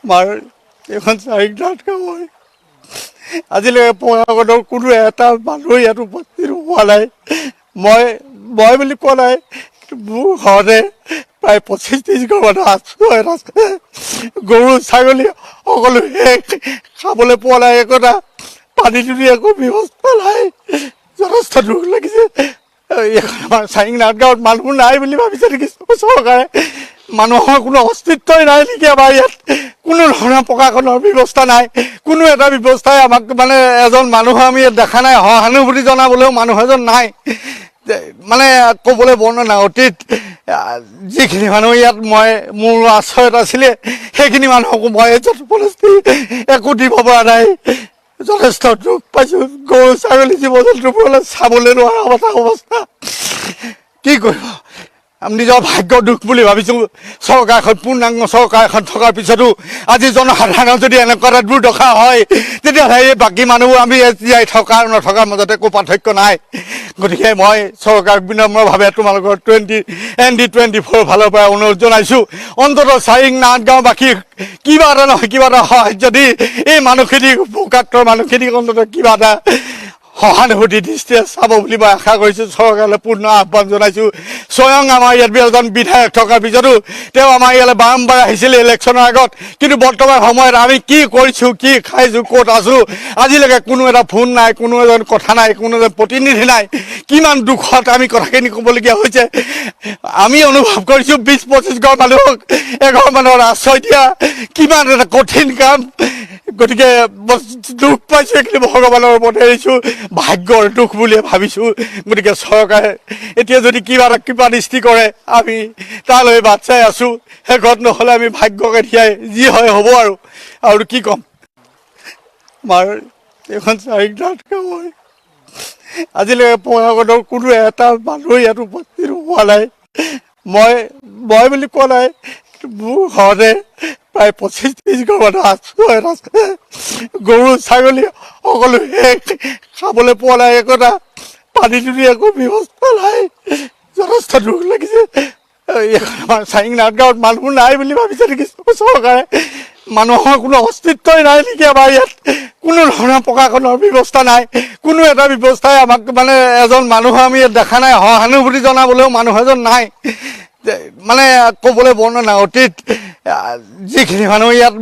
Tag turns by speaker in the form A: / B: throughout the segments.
A: মাৰ এখন চাৰিটা হয় আজিলৈকে পঢ়াগতৰ কোনো এটা মানুহ ইয়াত উপস্থিত হোৱা নাই। মই বুলি কোৱা নাই, মোৰ ঘৰতে প্ৰায় 25-30 ঘৰ মানুহ আছে। গৰু ছাগলী সকলোৱে খাবলৈ পোৱা নাই, একোটা পানী দুনি একো ব্যৱস্থা নাই। যথেষ্ট দুখ লাগিছে। আমাৰ চাৰিংনাথ গাঁৱত মানুহ নাই বুলি ভাবিছে নেকি চৰকাৰে? মানুহৰ কোনো অস্তিত্বই নাই নেকি? আমাৰ ইয়াত কোনো ধৰণৰ প্ৰশাসনৰ ব্যৱস্থা নাই, কোনো এটা ব্যৱস্থাই আমাক মানে এজন মানুহ আমি ইয়াত দেখা নাই, সহানুভূতি জনাবলৈও মানুহ এজন নাই। মানে ক'বলৈ বৰ্ণনা অতীত যিখিনি মানুহ ইয়াত মোৰ আশ্ৰয়ত আছিলে সেইখিনি মানুহকো মই জবৰদস্তি একো দিব পৰা নাই। যথেষ্ট দুখ পাইছোঁ। গৰু ছাগলী জীৱ জন্তুবোৰলৈ চাবলৈ নোৱাৰা অৱস্থা। কি কৰিব? আমি নিজৰ ভাগ্য দুখ বুলি ভাবিছোঁ। চৰকাৰখন পূৰ্ণাংগ চৰকাৰ এখন থকাৰ পিছতো আজি জনসাধাৰণৰ যদি এনেকুৱা এটা দুৰ্দশা হয়, তেতিয়াহ'লে এই বাকী মানুহবোৰ আমি জীয়াই থকা আৰু নথকাৰ মাজতে একো পাৰ্থক্য নাই। গতিকে মই চৰকাৰক বিনম্ৰভাৱে তোমালোকৰ ND24 ফালৰ পৰা অনুৰোধ জনাইছোঁ, অন্ততঃ চাৰিংনাথ গাঁওবাসীক কিবা এটা নহয় কিবা এটা সাহাৰ্য দি এই মানুহখিনিক ভোকাত্তৰ মানুহখিনিক অন্ততঃ কিবা এটা সহানুভূতি দৃষ্টিৰে চাব বুলি মই আশা কৰিছোঁ। চৰকাৰলৈ পূৰ্ণ আহ্বান জনাইছোঁ। স্বয়ং আমাৰ ইয়াত এজন বিধায়ক থকাৰ পিছতো তেওঁ আমাৰ ইয়ালৈ বাৰম্বাৰ আহিছিলে ইলেকশ্যনৰ আগত, কিন্তু বৰ্তমান সময়ত আমি কি কৰিছোঁ, কি খাইছোঁ, ক'ত আছোঁ, আজিলৈকে কোনো এটা ফোন নাই, কোনো এজন কথা নাই, কোনো এজন প্ৰতিনিধি নাই। কিমান দুখত আমি কথাখিনি ক'বলগীয়া হৈছে। আমি অনুভৱ কৰিছোঁ 20-25 ঘৰ মানুহক এঘৰ মানুহৰ আশ্ৰয় দিয়া কিমান এটা কঠিন কাম। গতিকে দুখ পাইছোঁ, এইখিনি ভগৱানৰ ওপৰত এৰিছোঁ, ভাগ্যৰ দুখ বুলিয়ে ভাবিছোঁ। গতিকে চৰকাৰে এতিয়া যদি কিবা দৃষ্টি কৰে আমি তালৈ বাট চাই আছোঁ। শেষত নহ'লে আমি ভাগ্যকে দিয়াই যি হয় হ'ব আৰু কি ক'ম। আমাৰ এইখন চাৰিংনাথ গাঁও হয় আজিলৈকে পঢ়াগতৰ কোনো এটা মানুহ ইয়াত উপস্থিত হোৱা নাই। মই বুলি কোৱা নাই, মোৰ ঘৰতে প্ৰায় 25-30 ঘৰ মানুহ আছে। গৰু ছাগলী সকলোৱে খাবলৈ পোৱা নাই, একোটা পানী দুনি একো ব্যৱস্থা নাই। যথেষ্ট দুখ লাগিছে। আমাৰ চাৰিংনাথ গাঁৱত মানুহ নাই বুলি ভাবিছে নেকি চৰকাৰে? মানুহৰ কোনো অস্তিত্বই নাই নেকি? আমাৰ ইয়াত কোনো ধৰণৰ প্ৰশাসনৰ ব্যৱস্থা নাই, কোনো এটা ব্যৱস্থাই আমাক মানে এজন মানুহ আমি ইয়াত দেখা নাই, সহানুভূতি জনাবলৈও মানুহ এজন নাই। মানে ক'বলৈ বৰ্ণনা অতীত যিখিনি মানুহ ইয়াত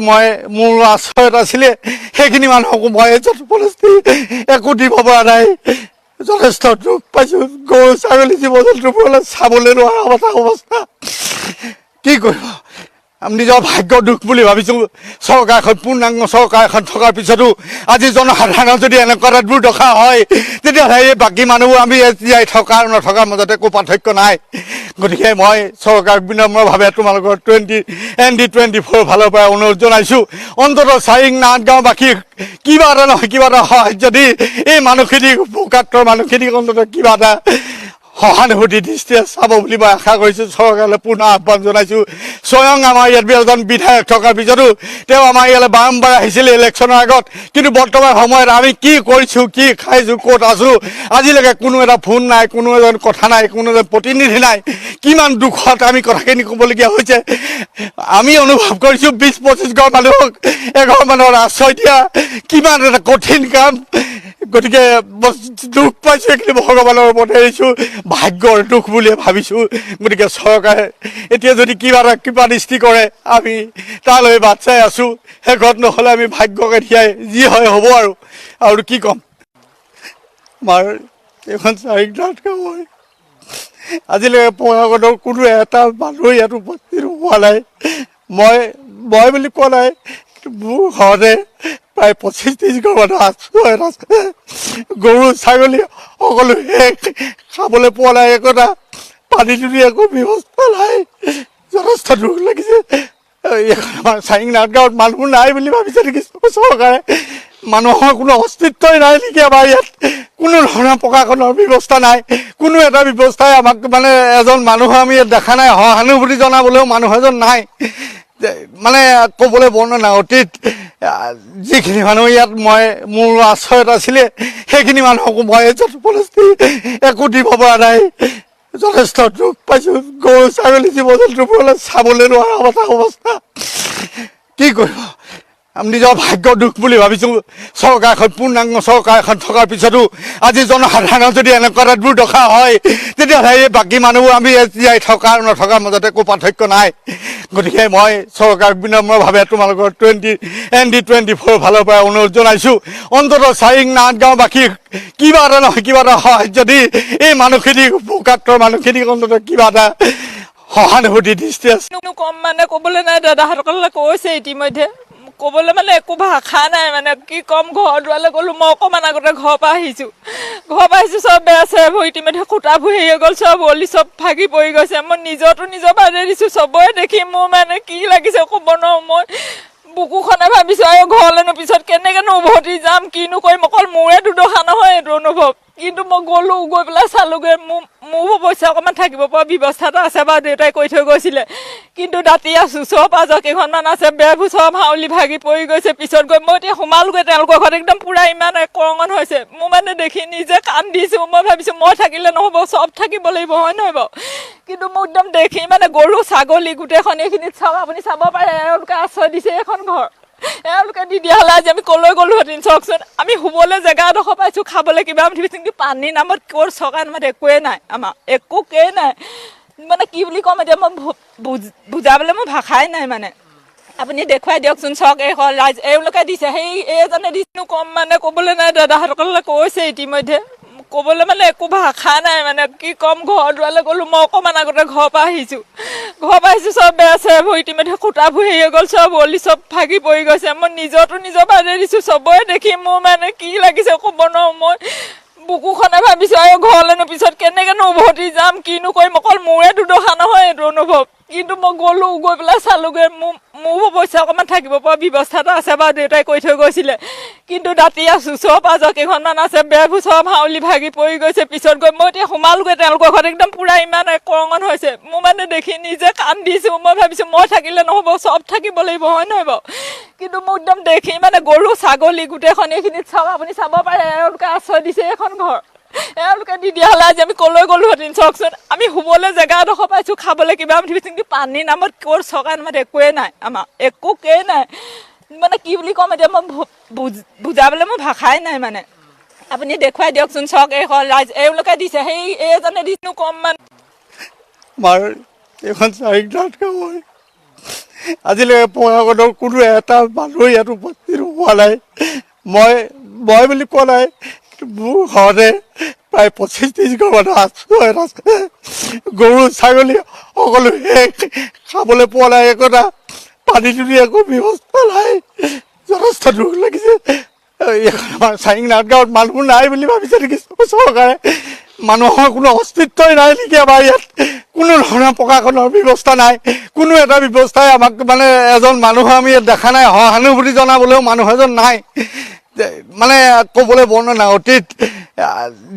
A: মোৰ আশ্ৰয়ত আছিলে সেইখিনি মানুহকো মই জবৰদস্তি একো দিব পৰা নাই। যথেষ্ট দুখ পাইছোঁ। গৰু ছাগলী জীৱ জন্তুবোৰলৈ চাবলৈ নোৱাৰা অৱস্থা। কি কৰিব? আমি নিজৰ ভাগ্য দুখ বুলি ভাবিছোঁ। চৰকাৰখন পূৰ্ণাংগ চৰকাৰ এখন থকাৰ পিছতো আজি জনসাধাৰণৰ যদি এনেকুৱা এটা দুৰ্দশা হয়, তেতিয়াহ'লে এই বাকী মানুহবোৰ আমি জীয়াই থকা আৰু নথকাৰ মাজতে একো পাৰ্থক্য নাই। গতিকে মই চৰকাৰক বিনম্ৰভাৱে তোমালোকৰ ND24 ফালৰ পৰা অনুৰোধ জনাইছোঁ, অন্ততঃ চাৰিংনাথ গাঁওবাসীক কিবা এটা নহয় কিবা এটা সাহাৰ্য দি এই মানুহখিনিক ভোকাত্তৰ মানুহখিনিক অন্ততঃ কিবা এটা সহানুভূতি দৃষ্টিৰে চাব বুলি মই আশা কৰিছোঁ। চৰকাৰলৈ পূৰ্ণ আহ্বান জনাইছোঁ। স্বয়ং আমাৰ ইয়াত এজন বিধায়ক থকাৰ পিছতো তেওঁ আমাৰ ইয়ালৈ বাৰম্বাৰ আহিছিলে ইলেকশ্যনৰ আগত, কিন্তু বৰ্তমান সময়ত আমি কি কৰিছোঁ, কি খাইছোঁ, ক'ত আছোঁ, আজিলৈকে কোনো এটা ফোন নাই, কোনো এজন কথা নাই, কোনো এজন প্ৰতিনিধি নাই। কিমান দুখত আমি কথাখিনি ক'বলগীয়া হৈছে। আমি অনুভৱ কৰিছোঁ 20-25 ঘৰ মানুহক এঘৰ মানুহৰ আশ্ৰয় দিয়া কিমান এটা কঠিন কাম। গতিকে দুখ পাইছোঁ, এইখিনি ভগৱানৰ ওপৰত এৰিছোঁ, ভাগ্যৰ দুখ বুলিয়ে ভাবিছোঁ। গতিকে চৰকাৰে এতিয়া যদি কিবা দৃষ্টি কৰে আমি তালৈ বাট চাই আছোঁ। শেষত নহ'লে আমি ভাগ্যকে দিয়াই যি হয় হ'ব আৰু কি ক'ম। আমাৰ এইখন চাৰিংনাথ গাঁও হয় আজিলৈকে পঢ়াগতৰ কোনো এটা মানুহ ইয়াত উপস্থিত হোৱা নাই। মই বুলি কোৱা নাই, মোৰ ঘৰতে প্ৰায় 25-30 ঘৰ মানুহ আছে। গৰু ছাগলী সকলোৱে খাবলৈ পোৱা নাই, একোটা পানী দুনি একো ব্যৱস্থা নাই। যথেষ্ট দুখ লাগিছে। আমাৰ চাৰিংনাথ গাঁৱত মানুহ নাই বুলি ভাবিছে নেকি চৰকাৰে? মানুহৰ কোনো অস্তিত্বই নাই নেকি? আমাৰ ইয়াত কোনো ধৰণৰ প্ৰশাসনৰ ব্যৱস্থা নাই, কোনো এটা ব্যৱস্থাই আমাক মানে এজন মানুহ আমি ইয়াত দেখা নাই, সহানুভূতি জনাবলৈও মানুহ এজন নাই। মানে ক'বলৈ বৰ্ণনা অতীত যিখিনি মানুহ ইয়াত মোৰ আশ্ৰয়ত আছিলে সেইখিনি মানুহকো মই জবৰদস্তি একো দিব পৰা নাই। যথেষ্ট দুখ পাইছোঁ। গৰু ছাগলী জীৱ জন্তুবোৰলৈ চাবলৈ নোৱাৰা অৱস্থা। কি কৰিব? আমি নিজৰ ভাগ্যৰ দুখ বুলি ভাবিছোঁ। চৰকাৰ এখন পূৰ্ণাংগ চৰকাৰ এখন থকাৰ পিছতো আজি জনসাধাৰণৰ যদি এনেকুৱা এটা দুৰ্দশা হয় তেতিয়াহ'লে এই বাকী মানুহবোৰ আমি জীয়াই থকা আৰু নথকাৰ মাজতে একো পাৰ্থক্য নাই। গতিকে মই চৰকাৰক বিনম্ৰভাৱে তোমালোকৰ ND24 ফালৰ পৰা অনুৰোধ জনাইছোঁ, অন্ততঃ চাৰিংনাথ গাঁওবাসীৰ কিবা এটা নহয় কিবা এটা সাহায্য দি এই মানুহখিনিক ভোকাত্তৰ মানুহখিনিক অন্ততঃ কিবা এটা সহানুভূতি দৃষ্টি আছে।
B: কম মানে ক'বলৈ নাই, দাদাসকলে কৈছে ইতিমধ্যে। ক'বলৈ মানে একো ভাষা নাই, মানে কি ক'ম। ঘৰ দুৱাৰলৈ গ'লোঁ, মই অকণমান আগতে ঘৰৰ পৰা আহিছোঁ চব বেয়া আছে। ইতিমধ্যে খুটাবোৰ হেৰি হৈ গ'ল, চব অলি চব ভাগি পৰি গৈছে। মই নিজৰ বাদে দিছোঁ, চবৰে দেখি মোৰ মানে কি লাগিছে ক'ব নোৱাৰোঁ। মই বুকুখনে ভাবিছোঁ আৰু ঘৰলৈনো পিছত কেনেকৈনো উভতি যাম, কিনো কৰিম। অকল মোৰে দুৰ্দশা নহয় এইটো অনুভৱ, কিন্তু মই গ'লোঁ, গৈ পেলাই চালোঁগৈ। মোৰ অৱশ্যে অকণমান থাকিব পৰা ব্যৱস্থা এটা আছে বাৰু, দেউতাই কৈ থৈ গৈছিলে। কিন্তু দাঁতি আছোঁ, চব আজৰ কেইখনমান আছে, বেৰবোৰ চব হাউলি ভাগি পৰি গৈছে। পিছত গৈ মই এতিয়া সোমালোগৈ তেওঁলোকৰ ঘৰত, একদম পূৰা ইমান কৰঙন হৈছে। মোৰ মানে দেখি নিজে কান্দিছোঁ। মই ভাবিছোঁ মই থাকিলে নহ'ব, চব থাকিব লাগিব, হয় নহয় বাৰু। কিন্তু মোক একদম দেখি মানে গৰু ছাগলী গোটেইখন এইখিনিত চাওক, আপুনি চাব পাৰে। এওঁলোকে আশ্ৰয় দিছে এখন ঘৰ, এওঁলোকে দি দিয়া হ'লে আজি আমি ক'লৈ গ'লোহেঁতেন চাওকচোন। আমি শুবলৈ জেগা এডোখৰ পাইছোঁ, খাবলৈ কিবা কিন্তু পানীৰ নামত ক'ৰ চৰকাৰ নামত একোৱেই নাই, আমাৰ একোকেই নাই। মানে কি বুলি ক'ম এতিয়া, মই বুজাবলৈ মোৰ ভাষাই নাই মানে। আপুনি দেখুৱাই দিয়কচোন, চক এইখন ৰাইজ এওঁলোকে দিছে, এইজনে দিছোঁ কম মানে ক'বলৈ নাই। দাদাসকলে কৈছে ইতিমধ্যে। ক'বলৈ মানে একো ভাষা নাই, মানে কি ক'ম। ঘৰ দুৱাৰলৈ গ'লোঁ, মই অকণমান আগতে ঘৰৰ পৰা আহিছোঁ চব বেয়া আছে। ইতিমধ্যে খুটাবোৰ হেৰি হৈ গ'ল, চব অলি চব ভাগি পৰি গৈছে। মই নিজৰ বাদে দিছোঁ, চবৰে দেখি মোৰ মানে কি লাগিছে ক'ব নোৱাৰোঁ। মই বুকুখনে ভাবিছোঁ আৰু ঘৰলৈনো পিছত কেনেকৈনো উভতি যাম, কিনো কৰিম। অকল মোৰে দুৰ্দশা নহয় এইটো অনুভৱ, কিন্তু মই গ'লোঁ, গৈ পেলাই চালোঁগৈ। মোৰ অৱশ্যে অকণমান থাকিব পৰা ব্যৱস্থা এটা আছে বাৰু, দেউতাই কৈ থৈ গৈছিলে। কিন্তু দাঁতি আছোঁ, চব আজৰ কেইখনমান আছে, বেৰবোৰ চব হাউলি ভাগি পৰি গৈছে। পিছত গৈ মই এতিয়া সোমালোগৈ তেওঁলোকৰ ঘৰত, একদম পূৰা ইমান কৰঙন হৈছে। মোৰ মানে দেখি নিজে কান্দিছোঁ। মই ভাবিছোঁ মই থাকিলে নহ'ব, চব থাকিব লাগিব, হয় নহয় বাৰু। কিন্তু মোক একদম দেখি মানে গৰু ছাগলী গোটেইখন এইখিনিত চাওক, আপুনি চাব পাৰে। এওঁলোকে আশ্ৰয় দিছে এখন ঘৰ, এওঁলোকে দি দিয়া হ'লে আজি আমি ক'লৈ গ'লোহেঁতেন চাওকচোন। আমি শুবলৈ জেগা এডোখৰ পাইছোঁ, খাবলৈ কিবা কিন্তু পানীৰ নামত ক'ৰ চৰকাৰ নামত একোৱেই নাই, আমাৰ একোকেই নাই। মানে কি বুলি ক'ম এতিয়া, মই বুজাবলৈ মোৰ ভাষাই নাই মানে। আপুনি দেখুৱাই দিয়কচোন, চক এইখন ৰাইজ এওঁলোকে দিছে, এইজনে দিছোঁ কম মানে।
A: আমাৰ এইখন চাৰিংনাথ গাঁও হয়। আজিলৈকে পঢ়াগতৰ কোনো এটা মানুহ ইয়াত উপস্থিত হোৱা নাই। মই বুলি কোৱা নাই, মোৰ ঘৰতে প্ৰায় 25-30 ঘৰ মানুহ আছে। গৰু ছাগলী সকলোৱে খাবলৈ পোৱা নাই, একোটা পানী দুনি একো ব্যৱস্থা নাই। যথেষ্ট দুখ লাগিছে। আমাৰ চাৰিংনাথ গাঁৱত মানুহ নাই বুলি ভাবিছে নেকি চৰকাৰে? মানুহৰ কোনো অস্তিত্বই নাই নেকি আমাৰ ইয়াত? কোনো ধৰণৰ প্ৰশাসনৰ ব্যৱস্থা নাই, কোনো এটা ব্যৱস্থাই আমাক মানে এজন মানুহ আমি ইয়াত দেখা নাই। সহানুভূতি জনাবলৈও মানুহ এজন নাই। মানে ক'বলৈ বৰ্ণনা অতীত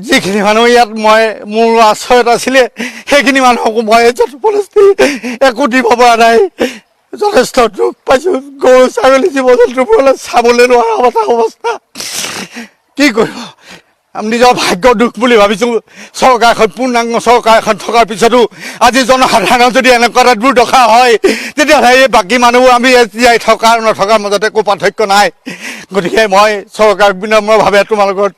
A: যিখিনি মানুহ ইয়াত মোৰ আশ্ৰয়ত আছিলে, সেইখিনি মানুহকো মই একো দিব পৰা নাই। যথেষ্ট দুখ পাইছোঁ। গৰু ছাগলী জীৱ জন্তুবোৰলৈ চাবলৈ নোৱাৰা অৱস্থা। কি কৰিব? আমি নিজৰ ভাগ্যৰ দুখ বুলি ভাবিছোঁ। চৰকাৰ এখন পূৰ্ণাংগ চৰকাৰ এখন থকাৰ পিছতো আজি জনসাধাৰণৰ যদি এনেকুৱা এটা দুৰ্দশা হয় তেতিয়াহ'লে এই বাকী মানুহবোৰ আমি জীয়াই থকা আৰু নথকাৰ মাজতে একো পাৰ্থক্য নাই। গতিকে মই চৰকাৰক বিনম্ৰভাৱে তোমালোকৰ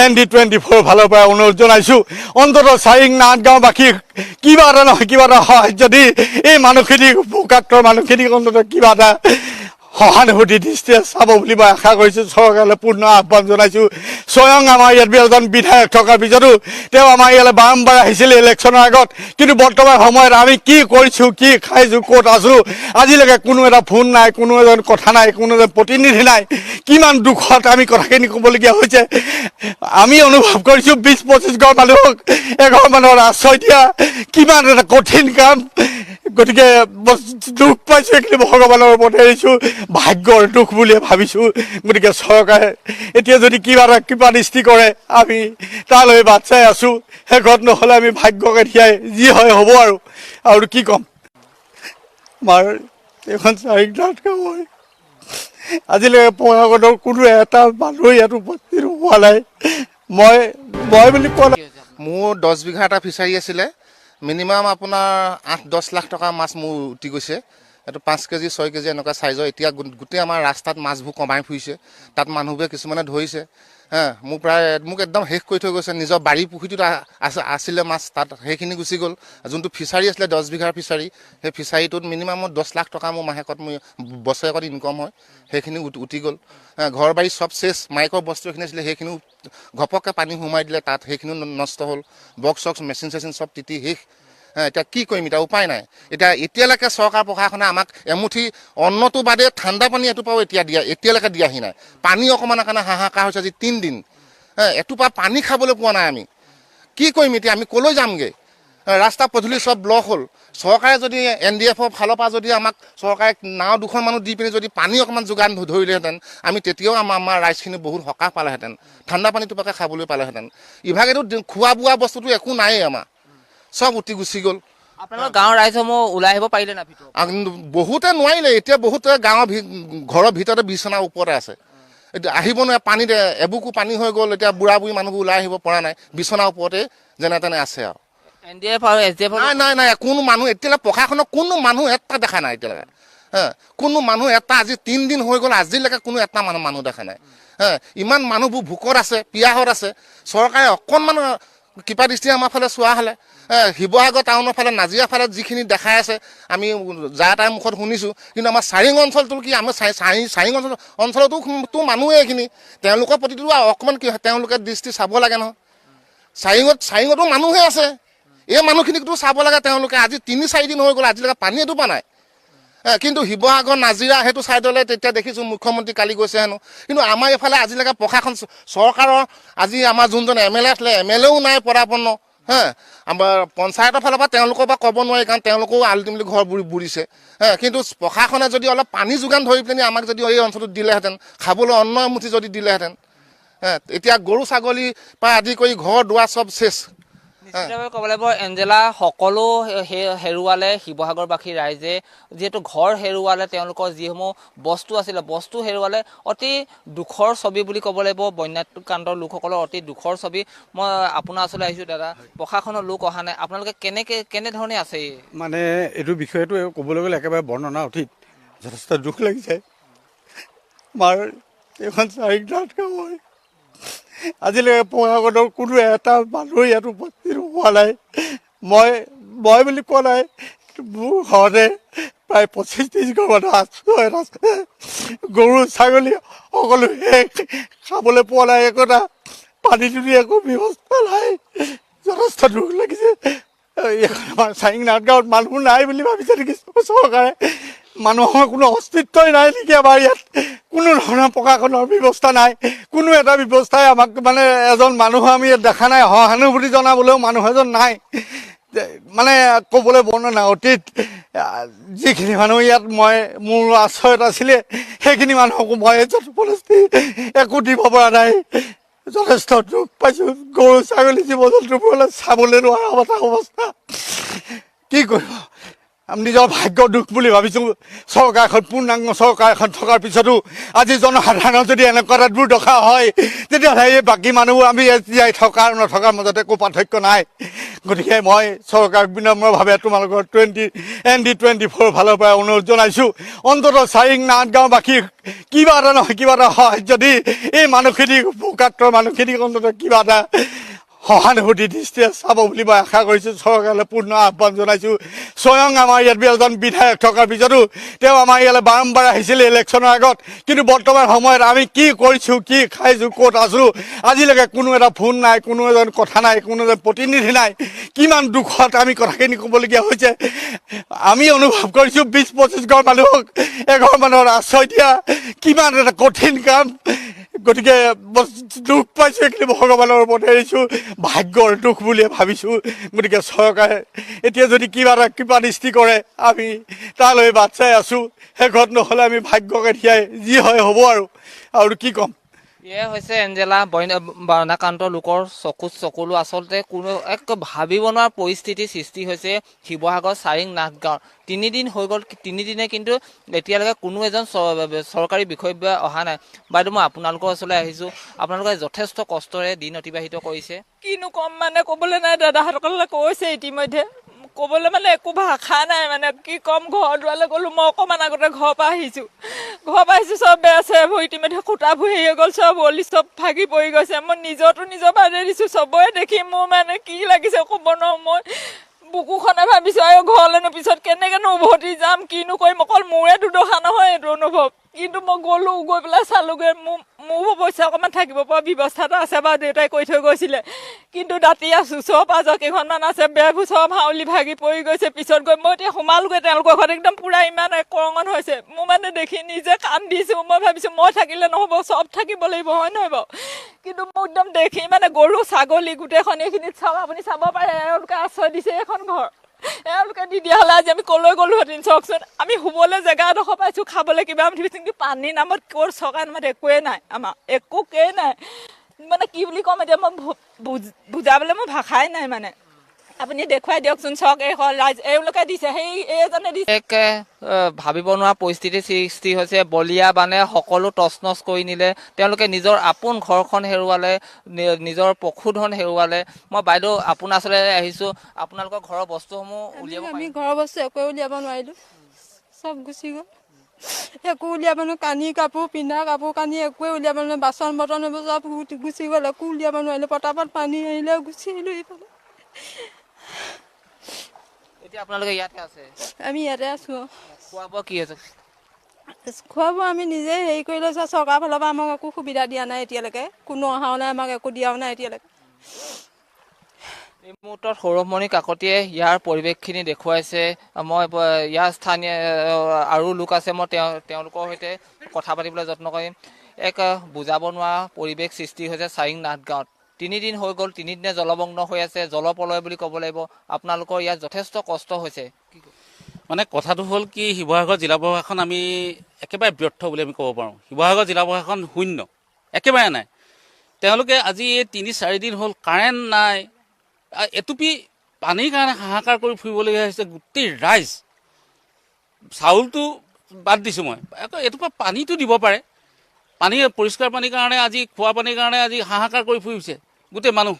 A: ND24 ফালৰ পৰা অনুৰোধ জনাইছোঁ, অন্ততঃ চাৰিংনাথ গাঁওবাসীৰ কিবা এটা নহয় কিবা এটা সাহায্য দি এই মানুহখিনিক ভোকাত্তৰ মানুহখিনিক অন্ততঃ কিবা এটা সহানুভূতি দৃষ্টিৰে চাব বুলি মই আশা কৰিছোঁ। চৰকাৰলৈ পূৰ্ণ আহ্বান জনাইছোঁ। স্বয়ং আমাৰ ইয়াত এজন বিধায়ক থকাৰ পিছতো তেওঁ আমাৰ ইয়ালৈ বাৰম্বাৰ আহিছিলে ইলেকশ্যনৰ আগত, কিন্তু বৰ্তমান সময়ত আমি কি কৰিছোঁ, কি খাইছোঁ, ক'ত আছোঁ, আজিলৈকে কোনো এটা ফোন নাই, কোনো এজন কথা নাই, কোনো এজন প্ৰতিনিধি নাই। কিমান দুখত আমি কথাখিনি ক'বলগীয়া হৈছে। আমি অনুভৱ কৰিছোঁ 20-25 ঘৰ মানুহক এঘৰ মানুহৰ আশ্ৰয় দিয়া কিমান এটা কঠিন কাম। গতিকে দুখ পাইছোঁ, এইখিনি ভগৱানৰ ওপৰত এৰিছোঁ, ভাগ্যৰ দুখ বুলিয়ে ভাবিছোঁ। গতিকে চৰকাৰে এতিয়া যদি কিবা দৃষ্টি কৰে আমি তালৈ বাট চাই আছোঁ। শেষত নহ'লে আমি ভাগ্যকে দিয়াই যি হয় হ'ব আৰু কি ক'ম। আমাৰ এইখন চাৰিংনাথ গাঁও হয়। আজিলৈকে পঢ়াগতৰ কোনো এটা মানুহ ইয়াত উপস্থিত হোৱা নাই। মই বুলি কোৱা নাই।
C: মোৰ 10 বিঘা এটা ফিচাৰী আছিলে। মিনিমাম আপোনাৰ 8-10 লাখ টকা মাছ মোৰ উটি গৈছে। এইটো 5 কেজি 6 কেজি এনেকুৱা সাইজৰ এতিয়া গোটেই আমাৰ ৰাস্তাত মাছবোৰ কমাই ফুৰিছে তাত মানুহবোৰে কিছুমানে ধৰিছে মোক একদম শেষ কৰি থৈ গৈছে নিজৰ বাৰী পুখুৰীটোত আছিলে মাছ তাত সেইখিনি গুচি গ'ল যোনটো ফিচাৰী আছিলে 10 বিঘাৰ ফিচাৰী সেই ফিচাৰীটোত মিনিমাম 10 লাখ টকা মোৰ মাহেকত বছৰেকত ইনকম হয় সেইখিনি উঠি গ'ল ঘৰ বাৰী সব শেষ মাইকৰ বস্তুখিনি আছিলে সেইখিনি ঘপককৈ পানী সোমাই দিলে তাত সেইখিনি নষ্ট হ'ল বক্স চক্স মেচিন চেচিন সব তিতি শেষ এতিয়া কি কৰিম এতিয়া উপায় নাই এতিয়ালৈকে চৰকাৰ প্ৰশাসনে আমাক এমুঠি অন্নটো বাদে ঠাণ্ডা পানী এটোপাও এতিয়ালৈকে দিয়াহি নাই পানী অকণমানৰ কাৰণে হাহাকাৰ হৈছে আজি 3 দিন এটোপা পানী খাবলৈ পোৱা নাই আমি কি কৰিম এতিয়া আমি কলৈ যামগৈ ৰাস্তা পদূলি সব ব্লক হ'ল চৰকাৰে যদি NDFৰ ফালৰ পৰা যদি আমাক চৰকাৰে নাও দুখন মানুহ দি পিনে যদি পানী অকণমান যোগান ধৰিলেহেঁতেন আমি তেতিয়াও আমাৰ ৰাইজখিনি বহুত সকাহ পালেহেঁতেন ঠাণ্ডা পানী টোপাকে খাবলৈ পালেহেঁতেন ইভাগেতো খোৱা বোৱা বস্তুটো একো নায়েই আমাৰ সব উঠি গুচি গ'ল
D: আপোনালোকৰ গাঁৱৰ ৰাইজসমূহ ওলাই আহিব পাৰিলে না ভিতৰত
C: বহুতে নোৱাৰিলে এতিয়া বহুতে গাঁৱৰ ঘৰৰ ভিতৰতে বিচনাৰ ওপৰতে আছে এতিয়া আহিব নোৱাৰে পানীতে এবুকু পানী হৈ গ'ল এতিয়া বুঢ়া বুঢ়ী মানুহবোৰ ওলাই আহিব পৰা নাই বিচনাৰ ওপৰতে যেনে তেনে আছে আৰু
D: NDF আৰু SDF
C: নাই কোনো মানুহ এতিয়ালৈকে প্ৰশাসনৰ কোনো মানুহ এটা দেখা নাই এতিয়ালৈকে কোনো মানুহ এটা আজি 3 দিন হৈ গ'ল আজিলৈকে কোনো এটা মানুহ দেখা নাই ইমান মানুহবোৰ ভোকত আছে পিয়াহত আছে চৰকাৰে অকণমান কিবা দৃষ্টি আমাৰ ফালে চোৱা হ'লে শিৱসাগৰ টাউনৰ ফালে নাজিৰা ফালে যিখিনি দেখাই আছে আমি যা তাৰ মুখত শুনিছোঁ কিন্তু আমাৰ চাৰিং অঞ্চলটো কি আমাৰ চাৰিং অঞ্চলতো মানুহে এইখিনি তেওঁলোকৰ প্ৰতিটো অকণমান কি তেওঁলোকে দৃষ্টি চাব লাগে নহয় চাৰিঙতো মানুহে আছে এই মানুহখিনিকতো চাব লাগে তেওঁলোকে আজি 3-4 দিন হৈ গ'ল আজিলৈকে পানী এটোপা নাই কিন্তু শিৱসাগৰ নাজিৰা সেইটো ছাইডলৈ তেতিয়া দেখিছোঁ মুখ্যমন্ত্ৰী কালি গৈছে হেনো কিন্তু আমাৰ এইফালে আজিলৈকে প্ৰশাসন চৰকাৰৰ আজি আমাৰ যোনজন MLA আছিলে MLAও নাই পদাপন্ন আমাৰ পঞ্চায়তৰ ফালৰ পৰা তেওঁলোকৰ পৰা ক'ব নোৱাৰি কাৰণ তেওঁলোকেও আল্টিমেটলি ঘৰ বুৰিছে কিন্তু প্ৰশাসনে যদি অলপ পানী যোগান ধৰি পিনি আমাক যদি এই অঞ্চলটোত দিলেহেঁতেন খাবলৈ অন্ন এমুঠি যদি দিলেহেঁতেন এতিয়া গৰু ছাগলী পৰা আদি কৰি ঘৰ দুৱাৰ সব শেষ
D: নিশ্চিতভাৱে ক'ব লাগিব এঞ্জেলা সকলো হেৰুৱালে শিৱসাগৰবাসী ৰাইজে যিহেতু ঘৰ হেৰুৱালে তেওঁলোকৰ যিসমূহ বস্তু আছিলে বস্তু হেৰুৱালে অতি দুখৰ ছবি বুলি ক'ব লাগিব বন্যাক্ৰান্তৰ লোকসকলৰ অতি দুখৰ ছবি মই আপোনাৰ ওচৰলৈ আহিছোঁ দাদা প্ৰশাসনৰ লোক অহা নাই আপোনালোকে কেনেধৰণে আছে
A: মানে এইটো বিষয়টো ক'বলৈ গ'লে একেবাৰে বৰ্ণনা অতীত যথেষ্ট দুখ লাগিছে আমাৰ এইখন চাৰিংঘাট হয় আজিলৈকে প্ৰশাসনৰ কোনো এটা মানুহ ইয়াত উপস্থিত হোৱা নাই মই বুলি কোৱা নাই মোৰ ঘৰতে প্ৰায় 25-30 ঘৰ মানুহ আছে গৰু ছাগলী সকলো খাবলৈ পোৱা নাই একোটা পানী দুনি একো ব্যৱস্থা নাই যথেষ্ট দুখ লাগিছে আমাৰ চাৰিংঘাট গাঁৱত মানুহ নাই বুলি ভাবিছে নেকি চৰকাৰে মানুহৰ কোনো অস্তিত্বই নাই নেকি আমাৰ ইয়াত কোনো ধৰণৰ প্ৰশাসনৰ ব্যৱস্থা নাই কোনো এটা ব্যৱস্থাই আমাক মানে এজন মানুহ আমি ইয়াত দেখা নাই সহানুভূতি জনাবলৈও মানুহ এজন নাই মানে ক'বলৈ বৰ্ণনা অতীত যিখিনি মানুহ ইয়াত মোৰ আশ্ৰয়ত আছিলে সেইখিনি মানুহকো মই জনপদস্থি একো দিব পৰা নাই যথেষ্ট দুখ পাইছোঁ গৰু ছাগলী জীৱ জন্তুবোৰলৈ চাবলৈ নোৱাৰা অৱস্থা কি কৰিব আমি নিজৰ ভাগ্য দুখ বুলি ভাবিছোঁ চৰকাৰখন পূৰ্ণাংগ চৰকাৰ এখন থকাৰ পিছতো আজি জনসাধাৰণৰ যদি এনেকুৱা এটা দুৰ্দশা হয় তেতিয়াহ'লে এই বাকী মানুহবোৰ আমি জীয়াই থকা আৰু নথকাৰ মাজত একো পাৰ্থক্য নাই গতিকে মই চৰকাৰক বিনম্ৰভাৱে তোমালোকৰ ND24 ফালৰ পৰা অনুৰোধ জনাইছোঁ অন্ততঃ চাৰিংঘাট গাঁওবাসীৰ কিবা এটা নহয় কিবা এটা সহায় যদি এই মানুহখিনিক ভোকাত্ৰৰ মানুহখিনিক অন্ততঃ কিবা এটা সহানুভূতি দৃষ্টিৰে চাব বুলি মই আশা কৰিছোঁ চৰকাৰলৈ পূৰ্ণ আহ্বান জনাইছোঁ স্বয়ং আমাৰ ইয়াত এজন বিধায়ক থকাৰ পিছতো তেওঁ আমাৰ ইয়ালৈ বাৰম্বাৰ আহিছিলে ইলেকশ্যনৰ আগত কিন্তু বৰ্তমান সময়ত আমি কি কৰিছোঁ কি খাইছোঁ ক'ত আছোঁ আজিলৈকে কোনো এটা ফোন নাই কোনো এজন কথা নাই কোনো এজন প্ৰতিনিধি নাই কিমান দুখত আমি কথাখিনি ক'বলগীয়া হৈছে আমি অনুভৱ কৰিছোঁ 20-25 ঘৰ মানুহক এঘৰ মানুহৰ আশ্ৰয় দিয়া কিমান এটা কঠিন কাম গতিকে দুখ পাইছোঁ এইখিনি ভগৱানৰ ওপৰত এৰিছোঁ ভাগ্যৰ দুখ বুলিয়ে ভাবিছোঁ গতিকে চৰকাৰে এতিয়া যদি কিবা দৃষ্টি কৰে আমি তালৈ বাট চাই আছোঁ শেষত নহ'লে আমি ভাগ্যকে দিয়াই যি হয় হ'ব আৰু কি ক'ম
D: এয়া হৈছে এঞ্জেলা বন্যাক্ৰান্ত লোকৰ চকুলো আচলতে কোনো এক ভাবিব নোৱাৰা পৰিস্থিতিৰ সৃষ্টি হৈছে শিৱসাগৰ চাৰিংঘাট গাঁৱৰ 3 দিন হৈ গ'ল 3 দিনে কিন্তু এতিয়ালৈকে কোনো এজন চৰকাৰী বিষয়ববীয়া অহা নাই বাইদেউ মই আপোনালোকৰ ওচৰলৈ আহিছোঁ আপোনালোকে যথেষ্ট কষ্টৰে দিন অতিবাহিত কৰিছে
B: কিনো কম মানে ক'বলৈ নাই দাদাসকলে কৈছে ইতিমধ্যে ক'বলৈ মানে একো ভাষা নাই মানে কি ক'ম। ঘৰ দুৱাৰলৈ গ'লোঁ, মই অকণমান আগতে ঘৰৰ পৰা আহিছোঁ চব বেয়া আছে, ভৰি ইতিমধ্যে খুটাবোৰ হেৰি হৈ গ'ল, চব অলি চব ভাগি পৰি গৈছে। মই নিজৰ বাদে দিছোঁ, চবৰে দেখি মোৰ মানে কি লাগিছে ক'ব নোৱাৰোঁ। মই বুকুখনে ভাবিছোঁ আৰু ঘৰলৈনো পিছত কেনেকৈনো উভতি যাম, কিনো কৰিম। অকল মোৰে দুদশা নহয় এইটো অনুভৱ, কিন্তু মই গ'লোঁ, গৈ পেলাই চালোগৈ। মোৰ অৱশ্যে অকণমান থাকিব পৰা ব্যৱস্থা এটা আছে বাৰু, দেউতাই কৈ থৈ গৈছিলে। কিন্তু দাঁতি আছোঁ, চব আজৰ কেইখনমান আছে, বেৰবোৰ চব হাউলি ভাগি পৰি গৈছে। পিছত গৈ মই এতিয়া সোমালোগৈ তেওঁলোকৰ ঘৰত, একদম পূৰা ইমান কৰঙন হৈছে। মোৰ মানে দেখি নিজে কান্দিছোঁ। মই ভাবিছোঁ মই থাকিলে নহ'ব, চব থাকিব লাগিব, হয় নহয় বাৰু। কিন্তু মোক একদম দেখি মানে গৰু ছাগলী গোটেইখন এইখিনিত চাওক, আপুনি চাব পাৰে, এওঁলোকে আশ্ৰয় দিছে এখন ঘৰ। এওঁলোকে দি দিয়া হ'লে আজি আমি ক'লৈ গ'লোহেঁতেন চাওকচোন। আমি শুবলৈ জেগা এডোখৰ পাইছোঁ, খাবলৈ কিবা কিন্তু পানীৰ নামত ক'ৰ চৰকাৰ নামত একোৱেই নাই, আমাৰ একোকেই নাই। মানে কি বুলি ক'ম এতিয়া, মই বুজাবলৈ মোৰ ভাষাই নাই মানে। আপুনি দেখুৱাই দিয়কচোন, চক এইখন ৰাইজ এওঁলোকে দিছে, সেই এইজনে দিছে।
D: এক ভাবিব নোৱাৰা পৰিস্থিতিৰ সৃষ্টি হৈছে। বলিয়া বানে সকলো তছনছ কৰি নিলে, তেওঁলোকে নিজৰ আপোন ঘৰখন হেৰুৱালে, নিজৰ পশুধন হেৰুৱালে। মই বাইদেউ আপোনাৰ ওচৰলৈ আহিছোঁ, আপোনালোকৰ ঘৰৰ বস্তুসমূহ উলিয়াব
E: আমি ঘৰৰ বস্তু একোৱে উলিয়াব নোৱাৰিলোঁ, চব গুচি গ'ল। একো উলিয়াব নোৱাৰো, কানি কাপোৰ পিন্ধা কাপোৰ কানি একোৱে উলিয়াব নোৱাৰো, বাচন বৰ্তন এইবোৰ চব গুচি গ'ল, একো উলিয়াব নোৱাৰিলোঁ। পটাপট পানী আহিলে গুচি আহিলোঁ এইফালে।
D: এতিয়া আপোনালোকে ইয়াতে আছে?
E: আমি ইয়াতে আছোঁ।
D: খোৱা বোৱা কি হৈছে?
E: খোৱা বোৱা আমি নিজে হেৰি কৰি লৈছোঁ, চৰকাৰৰ ফালৰ পৰা আমাক একো সুবিধা দিয়া নাই এতিয়ালৈকে, কোনো অহাও নাই, আমাক একো দিয়াও নাই এতিয়ালৈকে।
D: এই মুহূৰ্তত সৌৰভমণি কাকতিয়ে ইয়াৰ পৰিৱেশখিনি দেখুৱাইছে। মই ইয়াৰ স্থানীয় আৰু লোক আছে, মই তেওঁলোকৰ সৈতে কথা পাতিবলৈ যত্ন কৰিম। এক বুজাব নোৱাৰা পৰিৱেশ সৃষ্টি হৈছে চাৰিং নাথ গাঁৱত। 3 দিন হৈ গ'ল, 3 দিনে জলমগ্ন হৈ আছে, জলপ্ৰলয় বুলি ক'ব লাগিব। আপোনালোকৰ ইয়াত যথেষ্ট কষ্ট হৈছে।
F: মানে কথাটো হ'ল কি, শিৱসাগৰ জিলা প্ৰশাসন আমি একেবাৰে ব্যৰ্থ বুলি আমি ক'ব পাৰোঁ। শিৱসাগৰ জিলা প্ৰশাসন শূন্য, একেবাৰে নাই। তেওঁলোকে আজি এই 3-4 দিন হ'ল কাৰেণ্ট নাই, এটুপি পানীৰ কাৰণে হাহাকাৰ কৰি ফুৰিবলগীয়া হৈছে গোটেই ৰাইজ। চাউলটো বাদ দিছোঁ মই, এটুপা পানীটো দিব পাৰে। পানী পৰিষ্কাৰ পানীৰ কাৰণে আজি, খোৱা পানীৰ কাৰণে আজি হাহাকাৰ কৰি ফুৰিছে গোটেই মানুহ।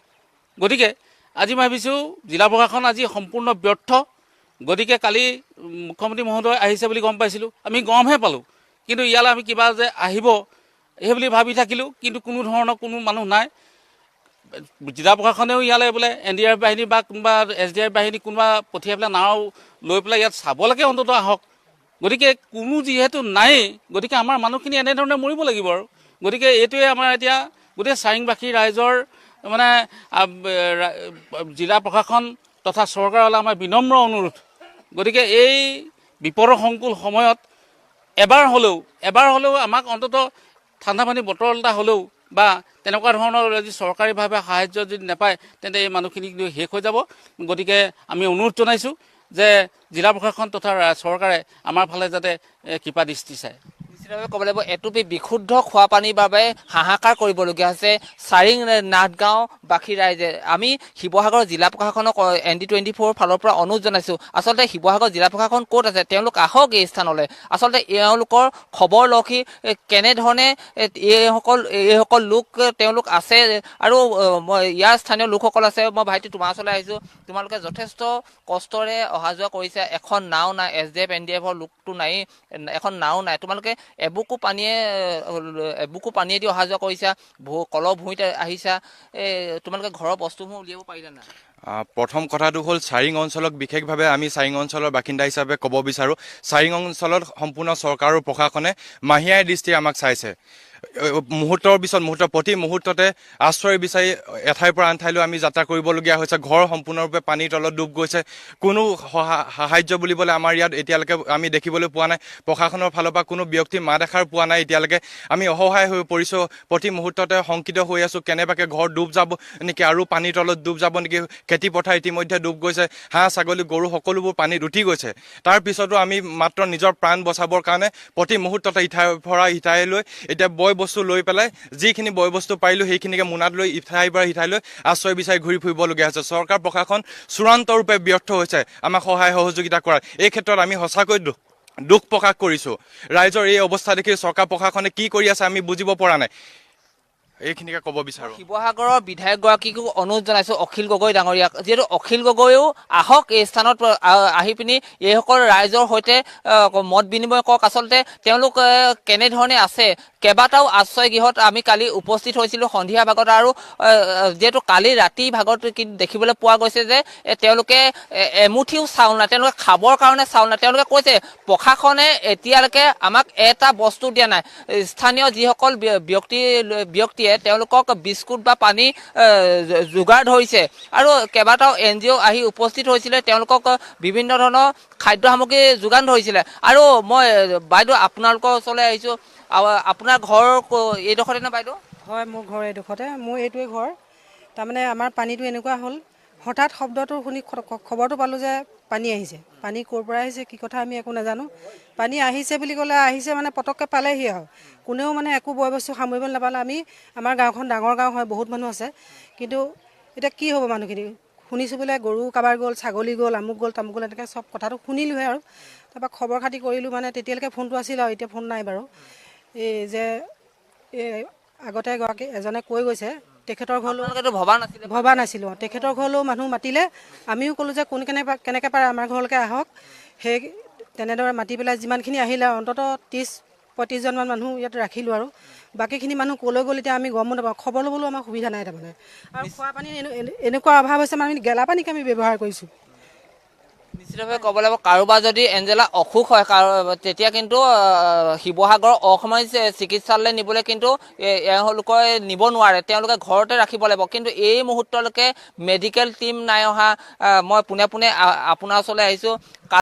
F: গতিকে আজি মই ভাবিছোঁ জিলা প্ৰশাসন আজি সম্পূৰ্ণ ব্যৰ্থ। গতিকে কালি মুখ্যমন্ত্ৰী মহোদয় আহিছে বুলি গম পাইছিলোঁ, আমি গমহে পালোঁ। কিন্তু ইয়ালৈ আমি কিবা যে আহিব সেই বুলি ভাবি থাকিলোঁ, কিন্তু কোনো ধৰণৰ কোনো মানুহ নাই। জিলা প্ৰশাসনেও ইয়ালৈ বোলে NDRF বাহিনী বা কোনোবা SDRF বাহিনী কোনোবা পঠিয়াই পেলাই নাও লৈ পেলাই ইয়াত চাবলৈকে অন্ততঃ আহক। গতিকে কোনো যিহেতু নায়েই, গতিকে আমাৰ মানুহখিনি এনেধৰণে মৰিব লাগিব আৰু। গতিকে এইটোৱে আমাৰ এতিয়া গোটেই চাৰিংবাসী ৰাইজৰ মানে জিলা প্ৰশাসন তথা চৰকাৰলৈ আমাৰ বিনম্ৰ অনুৰোধ। গতিকে এই বিপদৰ সংকুল সময়ত এবাৰ হ'লেও আমাক অন্ততঃ ঠাণ্ডা পানী বটল এটা হ'লেও বা তেনেকুৱা ধৰণৰ যদি চৰকাৰীভাৱে সাহায্য যদি নাপায়, তেন্তে এই মানুহখিনি শেষ হৈ যাব। গতিকে আমি অনুৰোধ জনাইছোঁ যে জিলা প্ৰশাসন তথা চৰকাৰে আমাৰ ফালে যাতে কৃপা দৃষ্টি চায়।
D: নিশ্চিতভাৱে ক'ব লাগিব, এটুপি বিশুদ্ধ খোৱা পানীৰ বাবে হাহাকাৰ কৰিবলগীয়া হৈছে চাৰিং নাথগাঁওবাসী ৰাইজে। আমি শিৱসাগৰ জিলা প্ৰশাসনক ND24 ফালৰ পৰা অনুৰোধ জনাইছোঁ, আচলতে শিৱসাগৰ জিলা প্ৰশাসন ক'ত আছে, তেওঁলোক আহক এই স্থানলৈ। আচলতে এওঁলোকৰ খবৰ লওক কেনেধৰণে এইসকল লোক তেওঁলোক আছে আৰু ইয়াৰ স্থানীয় লোকসকল আছে। মই ভাইটি তোমাৰ ওচৰলৈ আহিছোঁ, তোমালোকে যথেষ্ট কষ্টৰে অহা যোৱা কৰিছে। এখন নাও নাই, SDF NDFৰ লোকটো নাই, এখন নাও নাই। তোমালোকে এবুকু পানীয়েদি অহা যোৱা কৰিছা, কলৰ ভূঁইত আহিছা। তোমালোকে ঘৰৰ বস্তুসমূহ উলিয়াব পাৰিলা নাই?
G: প্ৰথম কথাটো হ'ল চাৰিং অঞ্চলক বিশেষভাৱে আমি চাৰিং অঞ্চলৰ বাসিন্দা হিচাপে ক'ব বিচাৰোঁ, চাৰিং অঞ্চলত সম্পূৰ্ণ চৰকাৰ আৰু প্ৰশাসনে মাহীয়াই দৃষ্টিৰে আমাক চাইছে। মুহূৰ্তৰ পিছত মুহূৰ্ত, প্ৰতি মুহূৰ্ততে আশ্ৰয় বিচাৰি এঠাইৰ পৰা আন ঠাইলৈ আমি যাত্ৰা কৰিবলগীয়া হৈছে। ঘৰ সম্পূৰ্ণৰূপে পানীৰ তলত ডুব গৈছে। কোনো সাহায্য বুলিবলৈ আমাৰ ইয়াত এতিয়ালৈকে আমি দেখিবলৈ পোৱা নাই। প্ৰশাসনৰ ফালৰ পৰা কোনো ব্যক্তিৰ মাত এষাৰ পোৱা নাই এতিয়ালৈকে। আমি অসহায় হৈ পৰিছোঁ, প্ৰতি মুহূৰ্ততে শংকিত হৈ আছোঁ, কেনেবাকৈ ঘৰ ডুব যাব নেকি, আৰু পানীৰ তলত ডুব যাব নেকি। খেতি পথাৰ ইতিমধ্যে ডুব গৈছে, হাঁহ ছাগলী গৰু সকলোবোৰ পানীত উঠি গৈছে। তাৰপিছতো আমি মাত্ৰ নিজৰ প্ৰাণ বচাবৰ কাৰণে প্ৰতি মুহূৰ্ততে ইঠাইৰ পৰা ইঠাইলৈ এতিয়া বয় বস্তু লৈ পেলাই যিখিনি বয় বস্তু পাৰিলোঁ সেইখিনিকে মোনাত লৈ ইঠাইৰ পৰা ইঠাইলৈ আশ্ৰয় বিচাৰি ঘূৰি ফুৰিবলগীয়া হৈছে। চৰকাৰ প্ৰশাসন চূড়ান্তৰূপে ব্যৰ্থ হৈছে আমাক সহায় সহযোগিতা কৰাত। এই ক্ষেত্ৰত আমি সঁচাকৈ দুখ প্ৰকাশ কৰিছোঁ। ৰাইজৰ এই অৱস্থা দেখি চৰকাৰ প্ৰশাসনে কি কৰি আছে আমি বুজিব পৰা নাই। এইখিনিকে ক'ব বিচাৰোঁ।
D: শিৱসাগৰৰ বিধায়কগৰাকীকো অনুৰোধ জনাইছোঁ, অখিল গগৈ ডাঙৰীয়াক, যিহেতু অখিল গগৈও আহক এই স্থানত আহি পিনি এইসকল ৰাইজৰ সৈতে মত বিনিময় কৰক। আচলতে তেওঁলোক কেনেধৰণে আছে, কেইবাটাও আশ্ৰয় গৃহত আমি কালি উপস্থিত হৈছিলোঁ সন্ধিয়া ভাগত, আৰু যিহেতু কালি ৰাতি ভাগত দেখিবলৈ পোৱা গৈছে যে তেওঁলোকে এমুঠিও চাউল নাই, তেওঁলোকে খাবৰ কাৰণে চাউল নাই। তেওঁলোকে কৈছে প্ৰশাসনে এতিয়ালৈকে আমাক এটা বস্তু দিয়া নাই। স্থানীয় যিসকল ব্যক্তিয়ে তেওঁলোকক বিস্কুট বা পানী যোগাৰ ধৰিছে, আৰু কেইবাটাও NGO আহি উপস্থিত হৈছিলে, তেওঁলোকক বিভিন্ন ধৰণৰ খাদ্য সামগ্ৰী যোগান ধৰিছিলে। আৰু মই বাইদেউ আপোনালোকৰ ওচৰলৈ আহিছোঁ, আপোনাৰ ঘৰ এইডোখৰতে নে বাইদেউ?
H: হয়, মোৰ ঘৰ এইডোখৰতে, মোৰ এইটোৱে ঘৰ। তাৰমানে আমাৰ পানীটো এনেকুৱা হ'ল, হঠাৎ শব্দটো শুনি খবৰটো পালোঁ যে পানী আহিছে। পানী ক'ৰ পৰা আহিছে কি কথা আমি একো নাজানো। পানী আহিছে বুলি ক'লে আহিছে মানে পটককৈ পালেহি আৰু কোনেও মানে একো বয় বস্তু সামৰিব নাপালে। আমাৰ গাঁওখন ডাঙৰ গাঁও হয়, বহুত মানুহ আছে, কিন্তু এতিয়া কি হ'ব মানুহখিনি। শুনিছোঁ বোলে গৰু কাৰোবাৰ গ'ল, ছাগলী গ'ল, আমুক গ'ল তামুক গ'ল, এনেকৈ চব কথাটো শুনিলোঁহে। আৰু তাৰপৰা খবৰ খাতি কৰিলোঁ, মানে তেতিয়ালৈকে ফোনটো আছিল আৰু এতিয়া ফোন নাই বাৰু। এই যে আগতে এজনে কৈ গৈছে তেখেতৰ ঘৰলৈ ভবা নাছিলোঁ। তেখেতৰ ঘৰলৈও মানুহ মাতিলে, আমিও ক'লোঁ যে কেনেকৈ পাৰে আমাৰ ঘৰলৈকে আহক। সেই তেনেদৰে মাতি পেলাই যিমানখিনি আহিলে অন্ততঃ 30-35জনমান মানুহ ইয়াত ৰাখিলোঁ, আৰু বাকীখিনি মানুহ ক'লৈ গ'ল এতিয়া আমি গমো নাপাওঁ। খবৰ ল'বলৈও আমাৰ সুবিধা নাই তাৰমানে। আৰু খোৱা পানী এনেকুৱা অভাৱ হৈছে, মানে আমি গেলা পানীকে আমি ব্যৱহাৰ কৰিছোঁ।
D: নিশ্চিতভাৱে ক'ব লাগিব, কাৰোবাৰ যদি এঞ্জেলা অসুখ হয় তেতিয়া কিন্তু শিৱসাগৰৰ অসামৰিক চিকিৎসালয়লৈ নিবলৈ কিন্তু এওঁলোকে নিব নোৱাৰে, তেওঁলোকে ঘৰতে ৰাখিব লাগিব। কিন্তু এই মুহূৰ্তলৈকে মেডিকেল টিম নাই অহা। মই পোনে পোনে আপোনাৰ ওচৰলৈ আহিছোঁ।